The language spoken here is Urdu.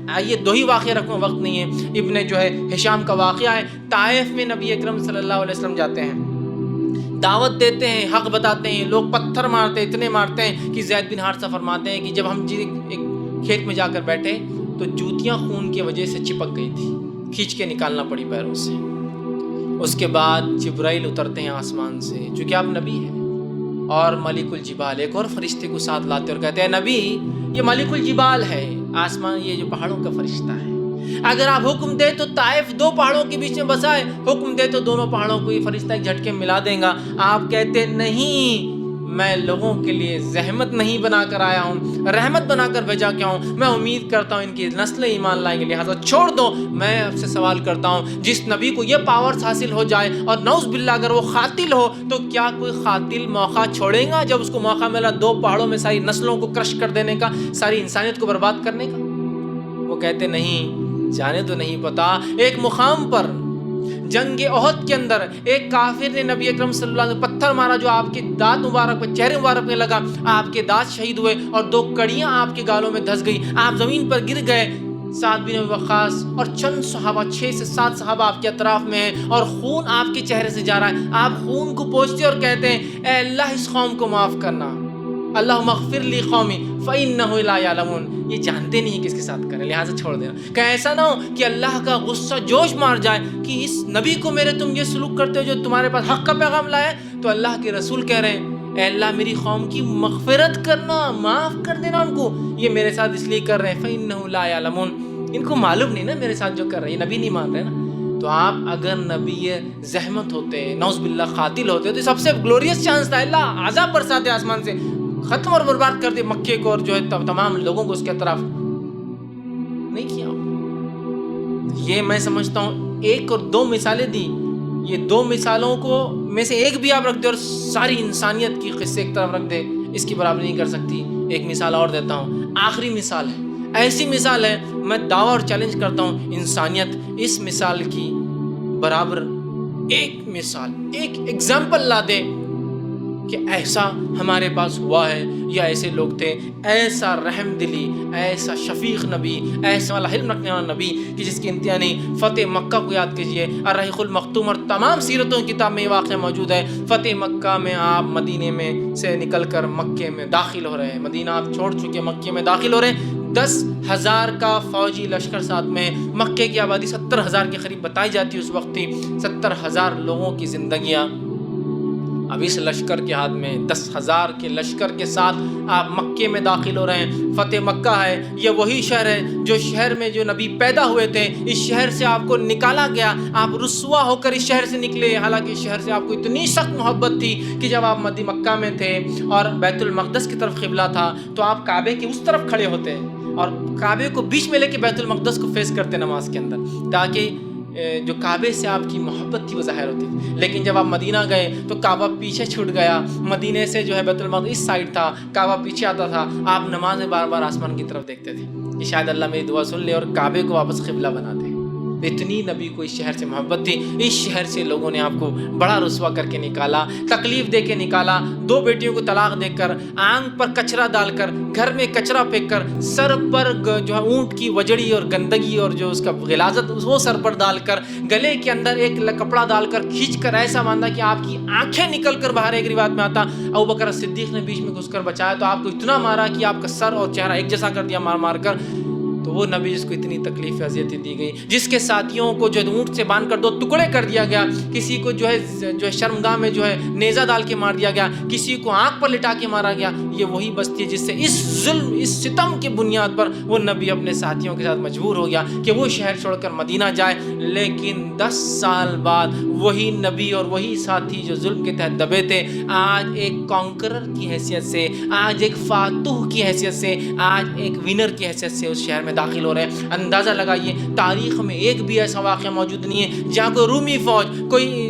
آئیے 2 ہی واقعہ رکھوں، وقت نہیں ہے۔ ابن جو ہے ہشام کا واقعہ ہے، طائف میں نبی اکرم صلی اللہ علیہ وسلم جاتے ہیں، دعوت دیتے ہیں، حق بتاتے ہیں، لوگ پتھر مارتے ہیں، اتنے مارتے ہیں کہ زید بن حارثہ فرماتے ہیں کہ جب ہم ایک کھیت میں جا کر بیٹھے تو جوتیاں خون کی وجہ سے چپک گئی تھی، کھینچ کے نکالنا پڑی پیروں سے۔ اس کے بعد جبرائیل اترتے ہیں آسمان سے، چونکہ آپ نبی ہیں، اور ملک الجبال ایک اور فرشتے کو ساتھ لاتے اور کہتے ہیں نبی یہ ملک الجبال ہے، آسمان یہ جو پہاڑوں کا فرشتہ ہے، اگر آپ حکم دے تو طائف 2 پہاڑوں کے بیچ میں بسائے، حکم دے تو دونوں پہاڑوں کو یہ فرشتہ ایک جھٹکے میں ملا دے گا۔ آپ کہتے نہیں، میں لوگوں کے لیے زحمت نہیں بنا کر آیا ہوں، رحمت بنا کر بھیجا کیا ہوں، میں امید کرتا ہوں ان کی نسلیں ایمان لائیں گے، لہٰذا چھوڑ دو۔ میں آپ سے سوال کرتا ہوں، جس نبی کو یہ پاورز حاصل ہو جائے اور نعوذ باللہ اگر وہ قاتل ہو تو کیا کوئی قاتل موقع چھوڑے گا جب اس کو موقع ملا 2 پہاڑوں میں ساری نسلوں کو کرش کر دینے کا، ساری انسانیت کو برباد کرنے کا؟ وہ کہتے نہیں، جانے تو نہیں پتا۔ ایک مقام پر جنگ احد کے اندر ایک کافر نے نبی اکرم صلی اللہ علیہ وسلم پتھر مارا جو آپ کے دانت مبارک پہ، چہرے مبارک پہ لگا، آپ کے دانت شہید ہوئے اور 2 کڑیاں آپ کے گالوں میں دھس گئی، آپ زمین پر گر گئے۔ سعد بن ابی وقاص اور چند صحابہ، 6 سے 7 صحابہ آپ کے اطراف میں ہیں اور خون آپ کے چہرے سے جا رہا ہے، آپ خون کو پوچھتے اور کہتے ہیں اے اللہ اس قوم کو معاف کرنا، اللہم اغفر لی قومی فإنہ لا یعلمون، یہ جانتے نہیں کس کے ساتھ کریں، لہٰذا چھوڑ دینا۔ کہ ایسا نہ ہو کہ اللہ کا غصہ جوش مار جائے کہ اس نبی کو میرے تم یہ سلوک کرتے ہو جو تمہارے پاس حق کا پیغام لائے، تو اللہ کے رسول کہہ رہے ہیں اے اللہ میری قوم کی مغفرت کرنا، معاف کر دینا ان کو، یہ میرے ساتھ اس لیے کر رہے ہیں فإنہ لا یعلمون، ان کو معلوم نہیں نا میرے ساتھ جو کر رہے ہیں، نبی نہیں مان رہے نا۔ تو آپ اگر نبی زحمت ہوتے، نعوذ باللہ قاتل ہوتے، تو سب سے گلوریس چانس تھا، اللہ عذاب برساتے آسمان سے، ختم اور برباد کر دے مکے کو اور جو ہے تمام لوگوں کو اس کے طرف، نہیں کیا۔ یہ میں سمجھتا ہوں 1 اور 2 مثالیں دی، یہ 2 مثالوں کو میں سے ایک بھی آپ رکھ دے اور ساری انسانیت کی قصے ایک طرف رکھ دے، اس کی برابری نہیں کر سکتی۔ ایک مثال اور دیتا ہوں، آخری مثال ہے، ایسی مثال ہے میں دعویٰ اور چیلنج کرتا ہوں انسانیت اس مثال کی برابر ایک مثال، ایک ایگزامپل لا دے کہ ایسا ہمارے پاس ہوا ہے، یا ایسے لوگ تھے، ایسا رحم دلی، ایسا شفیق نبی، ایسا حلم رکھنے والا نبی کہ جس کی انتہا نہیں۔ فتح مکہ کو یاد کیجئے، الرحیق المختوم اور تمام سیرتوں کی کتاب میں یہ واقعہ موجود ہے۔ فتح مکہ میں آپ مدینے میں سے نکل کر مکے میں داخل ہو رہے ہیں، مدینہ آپ چھوڑ چکے، مکے میں داخل ہو رہے ہیں، 10,000 کا فوجی لشکر ساتھ میں، مکے کی آبادی 70,000 کے قریب بتائی جاتی ہے اس وقت تھی، 70,000 لوگوں کی زندگیاں اب اس لشکر کے ہاتھ میں، 10,000 کے لشکر کے ساتھ آپ مکے میں داخل ہو رہے ہیں۔ فتح مکہ ہے، یہ وہی شہر ہے جو شہر میں جو نبی پیدا ہوئے تھے، اس شہر سے آپ کو نکالا گیا، آپ رسوا ہو کر اس شہر سے نکلے، حالانکہ اس شہر سے آپ کو اتنی سخت محبت تھی کہ جب آپ مکہ میں تھے اور بیت المقدس کی طرف قبلہ تھا تو آپ کعبے کے اس طرف کھڑے ہوتے اور کعبے کو بیچ میں لے کے بیت المقدس کو فیس کرتے نماز کے اندر، تاکہ جو کعبے سے آپ کی محبت تھی وہ ظاہر ہوتی تھی۔ لیکن جب آپ مدینہ گئے تو کعبہ پیچھے چھوٹ گیا، مدینے سے جو ہے بیت المقدس اس سائڈ تھا، کعبہ پیچھے آتا تھا، آپ نماز میں بار بار آسمان کی طرف دیکھتے تھے کہ شاید اللہ میری دعا سن لے اور کعبے کو واپس قبلہ بنا دے۔ اتنی نبی کو اس شہر سے محبت تھی، اس شہر سے لوگوں نے آپ کو بڑا رسوا کر کے نکالا، تکلیف دے کے نکالا، 2 بیٹیوں کو طلاق دے کر، آنکھ پر کچرا ڈال کر، گھر میں کچرا پھینک کر، سر پر جو ہے اونٹ کی وجڑی اور گندگی اور جو اس کا غلاظت وہ سر پر ڈال کر، گلے کے اندر ایک کپڑا ڈال کر کھینچ کر ایسا باندھا کہ آپ کی آنکھیں نکل کر باہر، ایک روایت میں آتا ابوبکر صدیق نے بیچ میں گھس کر بچایا تو آپ کو اتنا مارا کہ آپ کا سر اور چہرہ ایک جیسا کر دیا مار مار کر۔ تو وہ نبی جس کو اتنی تکلیف اذیتیں دی گئی، جس کے ساتھیوں کو جو اونٹ سے باندھ کر 2 ٹکڑے کر دیا گیا، کسی کو جو ہے شرمگاہ میں جو ہے نیزہ ڈال کے مار دیا گیا، کسی کو آنکھ پر لٹا کے مارا گیا، یہ وہی بستی ہے جس سے اس ظلم، اس ستم کی بنیاد پر وہ نبی اپنے ساتھیوں کے ساتھ مجبور ہو گیا کہ وہ شہر چھوڑ کر مدینہ جائے۔ لیکن 10 سال بعد وہی نبی اور وہی ساتھی جو ظلم کے تحت دبے تھے، آج ایک کانکرر کی حیثیت سے، آج ایک فاتح کی حیثیت سے، آج ایک ونر کی حیثیت سے اس شہر میں داخل ہو رہے ہیں۔ اندازہ لگائیے، تاریخ میں ایک بھی ایسا واقعہ موجود نہیں ہے جہاں کوئی رومی فوج، کوئی